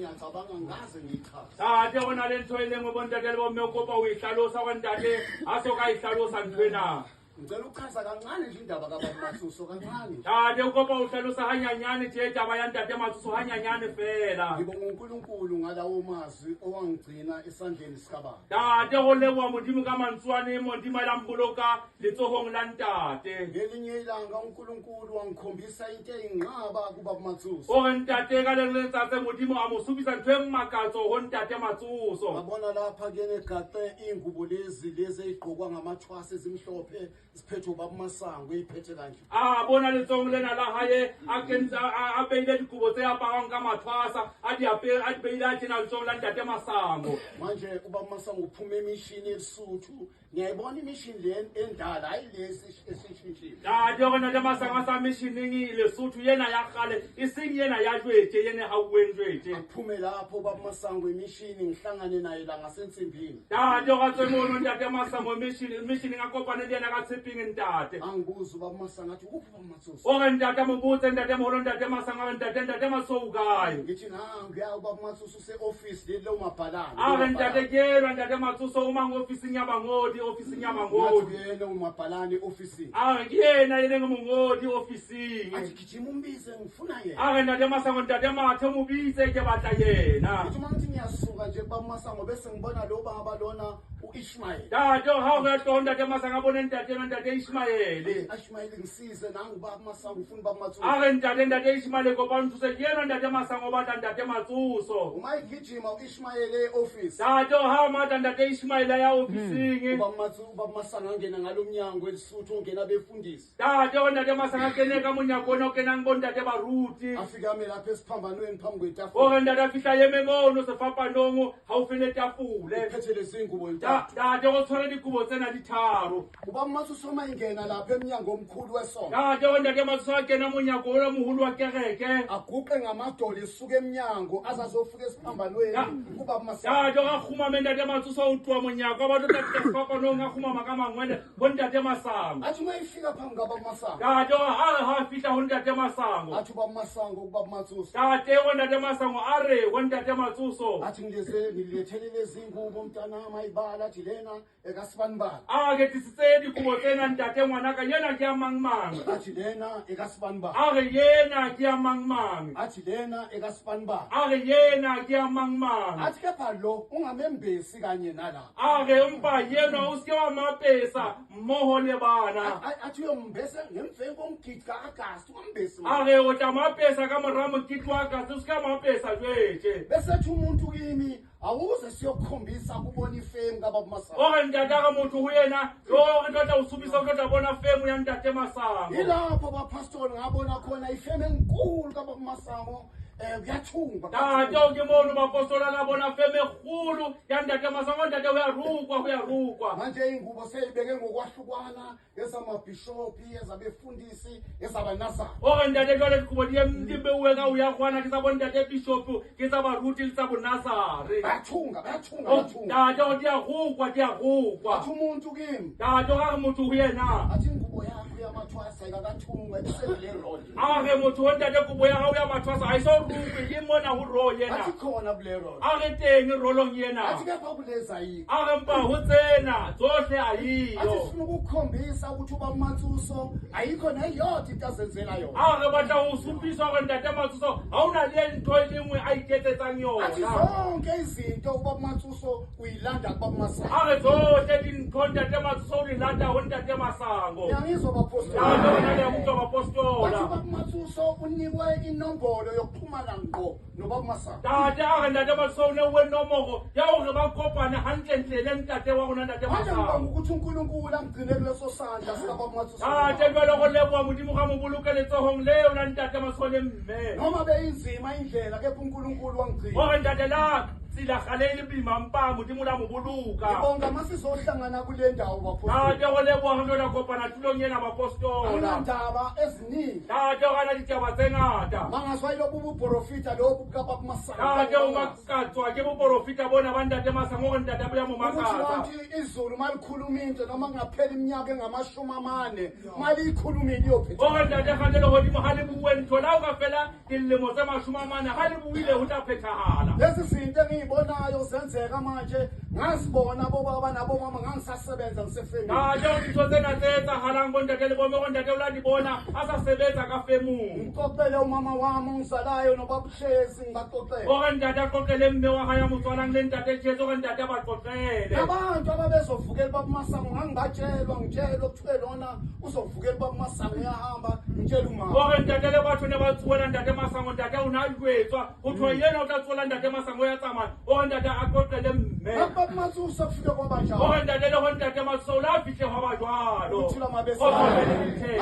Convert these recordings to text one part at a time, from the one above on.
ngiyacabanga ngaze ngichaze. Tate gona le ntho e lengwe bontate le bomme o kopa o e hlalosa go ntate a so ka e hlalosa ntho ena. Ngicela ukuchaza kancane nje indaba kaBaba Masuso kancane. Tate o kopa o hlalosa hanyanyane tje taba ya ntate Masuso hanyanyane fela. Ngibonga uNkulunkulu ngalawo mazwi owangigcina esandleni sikababa. Tate go leboha modimo ka mantswane modimo la mboloka letsohong la ntate. Ngelinye ilanga uNkulunkulu wangikhombisa into eyinqaba kuBaba Masuso. O re ntate ka le letsatsi modimo a mo supisa ntho e mmakatso go ntate Masuso. Ngabona lapha kene gaqe ingubo lezi ezigqokwa ngamathwase ezimhlophe siphethe uBaba Masango iphethe kanje. Bona letsong lena la hae a kentsa a beile dikubo tse aparang ka mathwasa a di beile a tjena letsong la ntate Masango. Manje uBaba Masango uphume emishini elisuthu ngiyayibona imishini le endala hayi lesi esishintshile. Tate gona le Masango sa missioning Lesotho yena ya kgale e seng yena ya jwetse yena ha uwe jwetse. Aphume lapho uBaba Masango emishini ngihlangane naye la ngasentsimbini. Tate ga tswe mono ntate Masango missioning a kopane le yena ka tsheping ntate. Angibuza uBaba Masango athi uphi uBaba Masuso? O re ntate mo botse ntate moholo ntate Masango ntate Masuso kae? Ngithi ngiya uBaba Masuso se-office le lo mabhalane. A re ntate ke ntate Masuso uma ngoffice ya bangodi office ya bangodi. Yena umabhalane office. A re ke yena yena ngomongodi office. Athi gijima umbize ngifuna yena. A re ntate Masango ntate Mathe mo bitse ke batla yena. Ngithi mangithi ngiyasuka nje uBaba Masango bese ngibona lo baba lona uIshmael. Tate ha re to ntate Masango bone ntate Ishmael. Ishmael ngisize nangu uBaba Masango ufuna uBaba Masuso. A re ntate Ishmael kopa nthuse ke yena ntate Masango batla ntate Masuso. Uma igijima uIshmael eoffice. Tate ha mata ntate Ishmael ya officing. uBaba Masango angena ngalomnyango elisuthu ongena befundisi. Tate ntate Masango kene ka monyako ona o kena ngo ntate baruti. Afika ame lapha esiphambanweni phambi kwetafula. O re ntate fihla yeme mono sefapanong haufi le tafole. Phethe lezingubo ntathu. Tate go tshwara dikubo tsena di tharo. uBaba Masuso uma ingena lapha emnyango omkhulu wesonto. Tate ntate Masuso a kena monyako ona moholo wa kereke. Aguqe ngamadolo esuka emnyango azazofika esiphambanweni kuBaba Masango. Tate ga khumame ntate Masuso o tloa monyako ba tla sefapanong a khumama ka mangwele bo ntate Masango. Athi uma ifika phambi kaBaba Masango. Tate ha fihla ho ntate Masango. Athi uBaba Masango kuBaba Masuso. Tate ntate Masango a re ho ntate Masuso. Athi ngilethele izingubo mntanami ayibala athi lena ekasibanibani. A ke tisitse dikubo tsena ntate ngwana ka yena ke ya mang. Athi lena ekasibanibani. A re yena ke ya mang. Athi lena ekasibanibani. A re yena ke ya mang. Athi kepha lo ungamembesi kanye nala. A re mpa yena o se wa mapesa mmoho le bana. Athi uyombese ngemveni komgidi kaAgasti ungambesi. A re o tla mapesa ka mora mokiti wa ka se ka mapesa jwetse. Bese thi umuntu kimi awuze siyokukhombisa kubona ifame kaBaba Masango. O re ntate ka motho ho yena yo re tla o supisa o tla bona fame ya ntate Masango. Ilapho bapastor ngabona khona ifame enkulu kaBaba Masango. Kuyathunga. Tate o ke mono bapostola la bona feme khulu ya ntate Masango ntate o ya rukwa. Manje ingubo seyibeke ngokwahlukana ezamabhishophi ezabefundisi ezabanazana. O re ntate jwale dikubo di beuwe ka o ya kgwana ke sa bo ntate bishop ke sa baruti le tsa bonasare. Bayathunga. Tate o di a rukwa. Athi umuntu kimi. Tate o ga motho ho yena. Athi ingubo yakho yamathwasa ikakathungwa ebisele roll. A re motho o ntate kubo ya hao ya mathwasa ha iso rukwe ke mona ho ro Athi yena. khona kule roll. A re teng rolong yena. Athi kepha kuleza yini. A re mpa ho tsena tsohle a Athi yiyo. sifuna ukukhombisa ukuthi uBaba Masuso ayikho neyodwa into azenzela yona. A re batla ho supisa hore ntate Masuso ha ona le ntho e lengwe a iketsetsang Athi yona. zonke izinto uBaba Masuso uyilanda kuBaba Masango. A re tsohle dintho ntate Masuso o di lata ho ntate Masango. Ngiyangizwa bapostoli. Tate ona le ho tswa Wathi bapostola. uBaba Masuso unikwe inombolo yokuxhumana ngqo noBaba Masango. Tate a re ntate Masuso o neuwe nomoro ya hore ba kopane hantle le ntate wa rona ntate Manje ngibonga Masango. ukuthi uNkulunkulu amgcine kuleso sandla sikaBaba Masuso. Tate jwale go leboha modimo ga mo boloke letsohong leo la ntate Masuso le mme. Noma beyinzima indlela kepha uNkulunkulu wangigcina. O re ntate la sila galele bimampa modimo la mo boloka ngibonga masizohlangana kule ndawo bapostoli tate go leboga ntlo la kopana tulong ena bapostola anandaba eziningi tate o gana ditaba tse ngata mangaswayilo bubuprofita lobu bukapa kumasango tate o makatswa ke boporofita bona ba ntate masango go ntate boya mo ukuthi makatsa kanti izulu malikhuluma into noma kungaphela iminyaka engama-40 maliyikhulumile iyophetha gore ntate gane le godimo ga le bue ntho la o ka fela dilemo tse 40 ga le buile go tla phethagala lezi zinto engiyibonayo zenzeka manje ngazibona bobaba nabomama ngangisasebenza ngisefemini tate o ditho tsena tse etsagalang bo ntate le bome go ntate o la di bona a sa sebetsa ka femong ngixoxele umama wami ongizalayo nobabuhlezi ngibaxoxele gore ntate a qoqele mme wa ga ya motswalang le ntate tšhetso gore ntate a ba qoqele abantu ababezovukela babumasango ngangibatshelwa ngitshelwa kuthiwe lona uzovukela babumasango uyahamba ngitshela umama gore ntate le batho ne ba tsuela ntate masango ntate o ne a jwetswa go thwa yena o tla tsuela ntate masango ya tsamaya gore ntate a qoqele mme babumatsusa kufike kwabanjalo gore ntate le go ntate masola a fitlhe ga ba jwalo uthula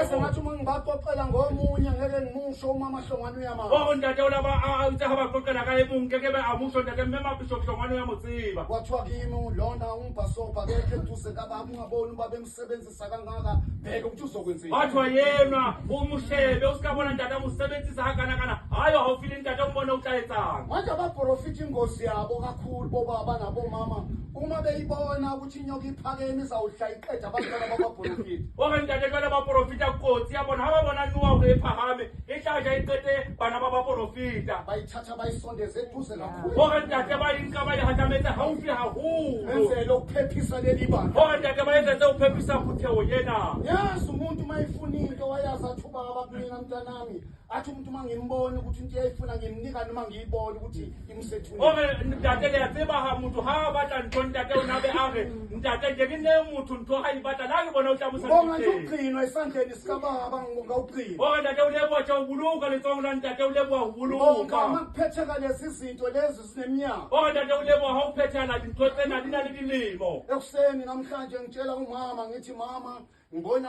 ase ngathi uma ngibaxoxela ngomunye ngeke ngimusho umama hlongwane uyamama gore ntate o laba a itse ga ba qoqela ka e mong ke ke be a musho ntate mme mapisho hlongwane ya motseba kwathiwa kimi lona umbhasobha kekho eduze kababa ungaboni uba bemsebenzisa kangaka bheke ukuthi uzokwenzeni batho yena o moshebe o ska bona ntate a mo sebenzisa ga kana hayo ha o file ntate o mbone o tla etsang manje abaprofita ingozi yabo kakhulu bobaba nabomama uma beyibona ukuthi inyoka iphakeme izawuhla iqeda abantwana babaprofita gore ntate jwale ba porofita kotsi ya bona ga ba bona noa gore e phagame e tlaja e qete bana ba ba porofita bayithatha bayisondeze eduze kakhulu gore ntate ba inka ba digatametse gaufi gagolo enzele ukuphephisa leli banga gore ntate ba etsetse o phepisa phuthego yena yazi umuntu uma ifuna into wayazi athi ubaba kumina mntanami athi umuntu uma ngimbone ukuthi into yayifuna ngimnika noma ngiyibone ukuthi imsethuni gore ntate le ya tseba ga motho ga a batla ntho ntate o nabe a re ntate ke ke ne motho ntho ga e batla la ke bona o tla bonga nje mosa uqinwa esandleni sikababa ngibonga uqinwa gore ntate o leboa tša go boloka letsong la ntate o leboa go bonga boloka uma kuphetheka lezi zinto lezi zineminyaka gore ntate o leboa ga o phethela dintho tsena di na le dilemo ekuseni namhlanje ngitshela umama ngithi mama ngibona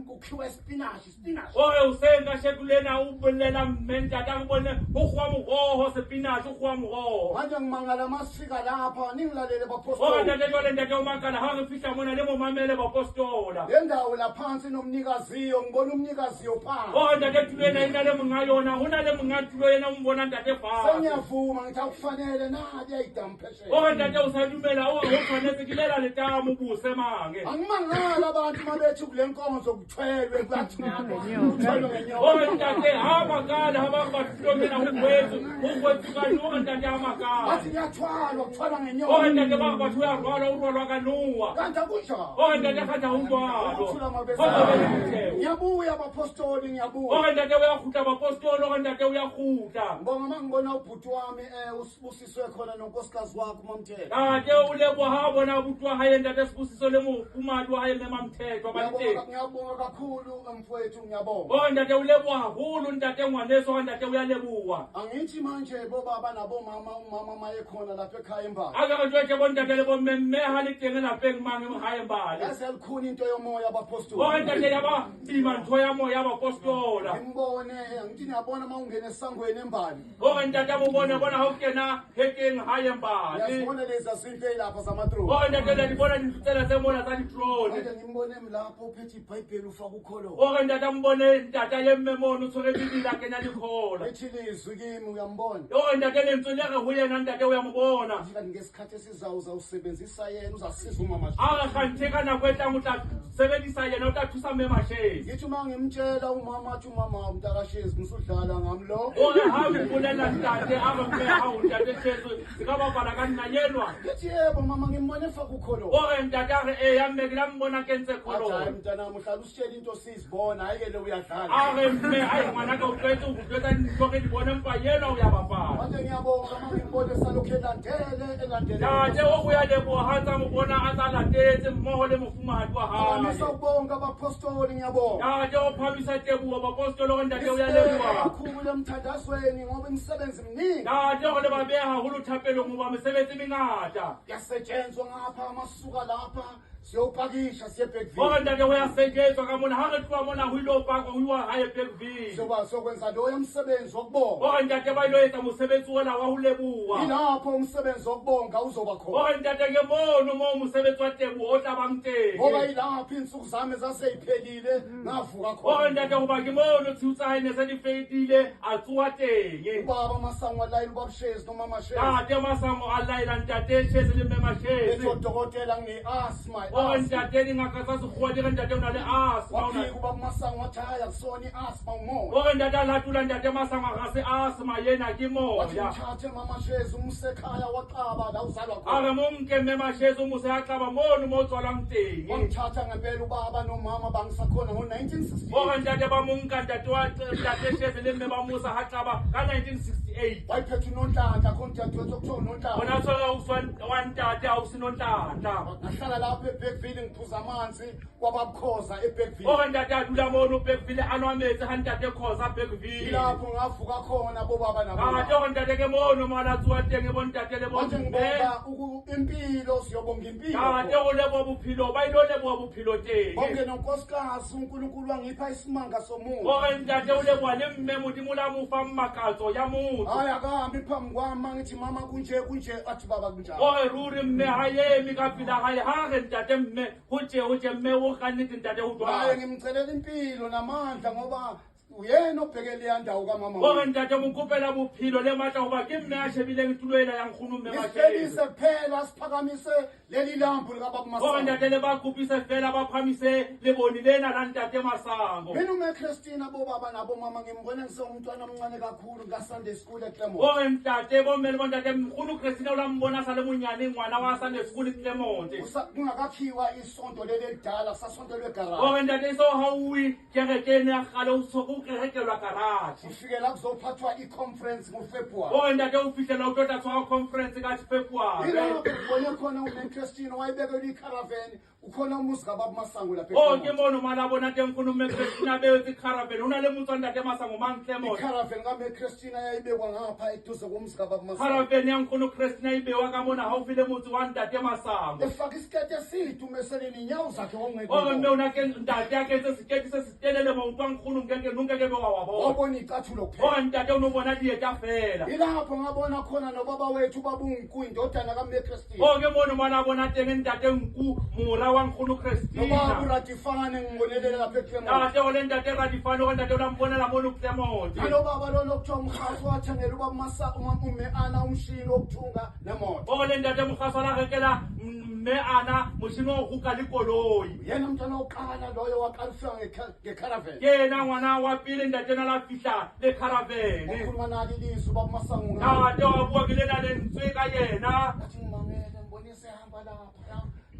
kukhiwa isipinashi gore oseng ka shekulena o bolelela mme ntate a bone go goa mogogo sepinatše o goa mogogo manje ngimangala masifika lapha ningilalele gore bapostoli ntate jale ntate o makala ga re fitlha mona le momamele bapostola le ndawo laphansi nomnikaziyo ngibona umnikaziyo phansi gore ntate tulo ena e na le monga yona go na le monga tulo ena o mbona ntate fase sengiyavuma ngithi akufanele nadi ayidampheshela gore ntate o sa dumela o tshwanetse ke lela letamo bose mange angimangala abantu mabethi kule nkonzo kuthwelwe kuthwelwe ngenyoka gore ntate ga makala ga ba batulomena go kwetsukane gore ntate a makala bathi kuyathwalwa kuthwalwa gore ngenyoka ntate ba batho ya rwala o rwalwa ka noa kanti akunjalo gore ntate gata go jwalo uthula gore ngiyabuya bapostoli ngiyabuya gore ntate o ya gutla bapostolo gore ntate o ya gutla ngibonga uma ngibona ubhuti wami usibusiswe khona nonkosikazi wakho umamthela tate o leboa ga a bona butwa gae ntate sebusiso le mofumadi wa gae memamthethwa baditeng ngiyabonga kakhulu mfowethu ngiyabonga gore ntate o leboa gagolo ntate ngwaneso ga ntate o ya leboa angithi manje bobaba nabomama umama mayekhona lapha ekhaya embali a ka re jwetse bo ntate le bommemme ga le teng lapeng mange gae mbale yazi yalikhuna into yomoya bapostoli gore ntate ya ba tima ntho ya moya bapostola ngimbone ngithi niyabona uma ungena esangweni embali gore ntate a mo bone bona ga o kena hekeng gae mbale yazibona lezi azinto eyilapha zamatroni gore ntate le di bona dintho tsela tse mona tsa ditrone manje ngimbone mlapho uphethe ibhayibheli ufaka ukholo gore ntate a mbone ntata ye mme mono o tshwere bibile a kenya dikgola ethi lizwi kimi uyambona gore ntate lentswe le re go yena ntate o ya mo bona kanti ngesikhathi esizayo uzawusebenzisa yena uzasiza umama a re kganthe ka nako e tlang o tla sebedisa yena o tla thusa mme mashezi ngithi uma ngimtshela umama athi umama mntakashezi ngisudlala ngamlo gore ga o mpolela ntate a re mme gao ntate sheso se ka bapala ka nna yenwa ngithi yebo mama ngimbone efaka ukholo gore ntate a re e ya mme ke la mbona kentse hayi kgolong mntanami uhlala usitshela into sizibona hayikele uyadlala a re mme ai ngwanaka o tlwaetse go jwetsa dintho ke di bone mpa yenwa o ya bapala manje ngiyabonga uma ngimbone salokhu elandele tate o go ya leboa ga tsa mo bona a tsa latetse mmogo le mofumadi wa Phakamisa gae ukubonga abapostoli ngiyabonga tate o phamisa tebuo bapostolo gore ntate o ya leboa kakhulu emthandazweni ngoba imisebenzi miningi tate go le babeya gagolo thapelong goba mesebetsi mengata kuyasetshenzwa ngapha amasuka lapha siyopakisha siye Ore Bergville. ntate o ya seketswa ka mona ha re tloha mona ho ilo pakwa ho iwa hae Bergville. Sokwenza loyo msebenzi wokubonga. Ore ntate ba ilo etsa mosebetsi ona wa ho leboha. Ilapho umsebenzi wokubonga uzoba khona. Ore ntate ke mono mo mosebetsi wa teboho o tla bang teng. Ngoba ilapho insuku zami zaseyiphelile ngavuka Ore khona. ntate hoba ke mono tshiu tsa hae ne se di fedile a tsoha teng. Ubaba Masango walayela ubabashezi noma mashezi. Tate Masango a laela ntate Shezi le mme Mashezi. Ethi odokotela ngine-asthma. Ore ntate dingaka tsa sekgowa di re ntate o na le asthma. Waphika ubaba Masango wathi hayi akusona i-asthma umoya. Ore ntate a latula ntate Masango ga se asthma yena ke Wathi moya. mthathe mamashezi umse ekhaya waqaba la uzalwa A khona. re mo nke mme Mashezi o mo se a tlaba mono mo o tswalwang teng. Wangithatha ngempela ubaba nomama bangisakhona ngo-1968. Ore ntate ba mo nka ntate Shezi le mme ba mosa ha tlaba ka 1968. Wayephethe unonhlanhla khona udadewethu okuthiwa unonhlanhla. Bona soka wa ntate a o se nontata. Ngahlala lapho eBergville ngiphuza amanzi kwababukhoza eBergville. Ore ntate a dula mono Bergville a nwa metsi ha ntate Khoza Bergville. Ilapho ngavuka khona bobaba Ate nabo. ore ntate ke mono mala tsuwa teng bo ntate le bo Manje mme. ngibonga impilo siyobonga impilo. Ate o lebo bophelo ba ilo lebo bophelo teng. Bonke nonkosikazi uNkulunkulu wangipha isimanga somuntu. Ore ntate o lebo le mme modimo la mo fa mmakatso ya motho. Hayi akahambi phambi kwami mangithi mama kunje athi baba kunjani. Ore ruri mme ha yemi ka pila hae ha re ntate mme ho tje mme o ka nnete ntate ho Hayi twa. ngimcelela impilo namandla ngoba uyena obhekele yandawo kamama. Ore ntate mo kopela bophelo le matla hoba ke mme a shebileng tulo ela yang khunu mme Mashezi. Isihlelise kuphela siphakamise leli lambu likababa Ore Masango. ntate le ba kopise fela ba phamise le boni lena la ntate Masango. Mina uMechristina bobaba nabo mama ngimbona ngisengumntwana omncane kakhulu ngaSunday school eClermont. Ore ntate bo mme le bo ntate mkhulu Christina o la mbona sa le monyane ngwana wa Sunday school Clermont. Kungakakhiwa isonto leli elidala sasonto lwegaraji. Ore ntate so hauwi kerekene ya kgale o so go kerekelwa garage. Ufike la kuzophathwa i-conference ngoFebruary. Ore ntate o fihlela o tlo tla tshwara conference ka February. Yilapho ngibone khona uMechristina wayebekelwe i-caravan ukhona umuzi kababa Masango lapha O ke eClermont. mono mala bona teng khunu mme Christina be tse caravan ona le motso ntate Masango mang Clermont. I-caravan kaMechristina yayibekwa ngapha eduze komuzi kababa Masango. Caravan ya nkunu Christina ibewa ka mona haufi le motse wa ntate Masango. Efaka isikete eside umeseleni inyawo zakhe Ore mme wongekho. ona ke ntate yakhe se seketi se sitelele maoto a nkgono nunke ke be wa bona. Wabona icathulo kuphela. Ore ntate o no bona dieta fela. Ilapho ngabona khona nobaba wethu babunku indodana kaMechristina. O ke mono mona bona teng ntate nku mora wa nkgono Nobaba Christina. uratifane ngibonelele lapha eClermont. Tate o le ntate Radifane o ntate o la mbonela mono Clermont. Nalo baba lo lokuthiwa umkhaso wathengela ubaba Masa ume ana umshini wokuthunga nemoto. O le ntate mokgaso la rekela mme ana moshini o go ka le koloi. Yena umntwana oqala loyo waqalisa ngecaravan. Ke yena ngwana wa pele ntate na la fihla le caravan. Ukhuluma nalo ilizwi ubaba Masango. Tate wa bua ke le na le ntswe ka yena. Athi ngimangele ngibonise hamba lapha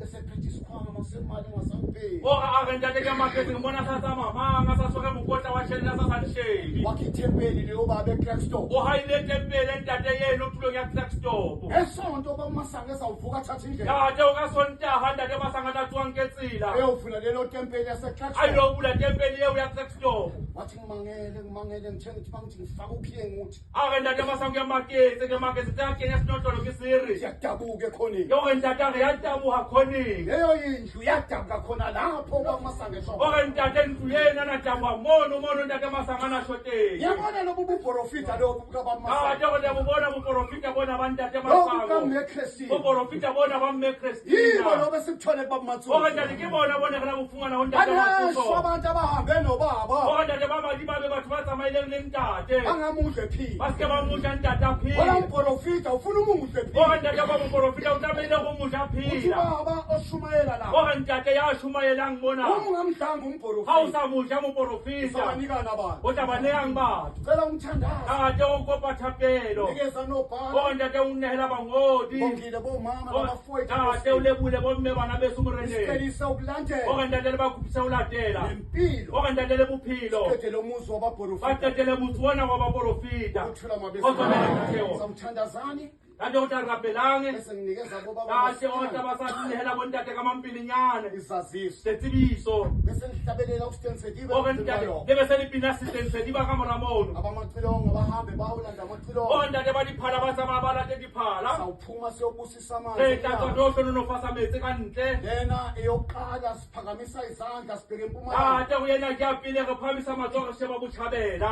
esephethe isikhwama semali ngasampeli. O a re ntate ke maketse ke bona sa tsamamanga sa tshwere mokotla wa tšhelete sa sanshedi. Wakhe ithempeli leyo baba eClerkstone. O haile tempele ntate yeno tulong ya Klerksdorp. Ngesonto ubaba Masango ezawuvuka athathe indlela. Tate o ka sontaga ntate Masango a tla tswang ke tsela. Eyovula lelo tempeli A yaseClerkstone. ilo bula tempele eo ya Klerksdorp. Wathi ngimangele ngithe ngithi bangithi ngifaka ukhiye nguthi. A re ntate Masango ke maketse tsa kenya senotlolo ke sere. Siyadabuka ekhoneni. Ke gore ntate a re ya taboga kgoneng. Leyo indlu yadabuka khona lapho ubaba Masango esho. O re ntate ntlo ena na taboga mono ntate Masango a na shoteng. Yabona lobu buprofita lobu kababa Masango. Tate go le bo bona boporofita bona ba ntate Lobu Masango. kaMechristina. Boporofita bona ba mme Yibo Christina. lobe sikuthole baba O Matsulu. re ntate ke bona bone re la bofungwana ho ntate Anasho Masango. abantu abahambe nobaba. O re ntate ba madi ba be batho ba tsamaileng le ntate. Bangamudle phi. Ba se ba moja ntate a Wala phela. umprofita ufuna umudle phi. O re ntate ba boporofita o tlamehile go moja Uthi phela. baba oshumayela la. O re ntate ya shumaelang mona. Ungamhlanga Ha o umprofita. sa moja moporofita. Sabanikana abantu. O tla ba neyang batho. Cela umthandazo. Tate o kopa thapelo. Nikeza O nobhala. re ntate o nnehela bangodi. Bongile bomama nabafowethu. Tate o lebule bomme bana beso moreneng. Sicela O ukulandela. re ntate le ba kopisa ho latela. Impilo. O re ntate le bophelo. Qedele umuzi Ba wabaprofita. qetele motse ona wa baporofita. Uthula O tswelele mabese. motheo. Samthandazani. Tate o tla rapelang. bese nginikeza bobaba Tate o tla ba sa nehela bontate ka mampilinyana. isaziso Setsebiso. bese ngihlabelela uStensediwe Ore ntate le be se di pina setsense di ba ka mora mono. abamacilongo bahambe bawulanda amacilongo O ntate ba diphala ba tsamaya ba late diphala. sawuphuma siyobusisa Re amanzi tla tswa tlo hlono no fasa metsi ka ntle. lena eyokuqala siphakamisa izandla sibheke empumalanga Tate go yena ke a pele re phamisa matsogo re sheba botjhabela.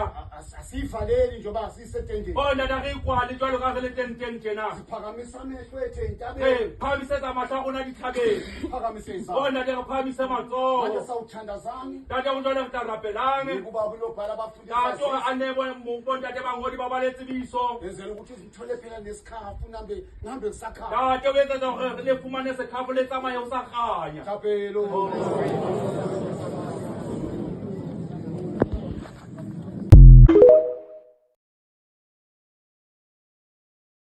asiyivaleli njengoba sisetendeni O ntate re ikwale jwalo ka re le tenteng tjena. siphakamisa amehlo ethu Re ey'ntabeni phamisetse mahlo a rona ditlhabeng. siphakamise O izandla ntate re phamise manje matsogo. sawuthandazani Tate go jwale re tla rapelang. ubaba ulobhala Tate ore abafundisi a ne bontate bangodi ba ba le tsebiso. enzela ukuthi uzithole phela nesikhafu ngihambe ngisakhaya Tate o etsetsa gore le fumane sekhafo le tsamaye o sa kganya. thapelo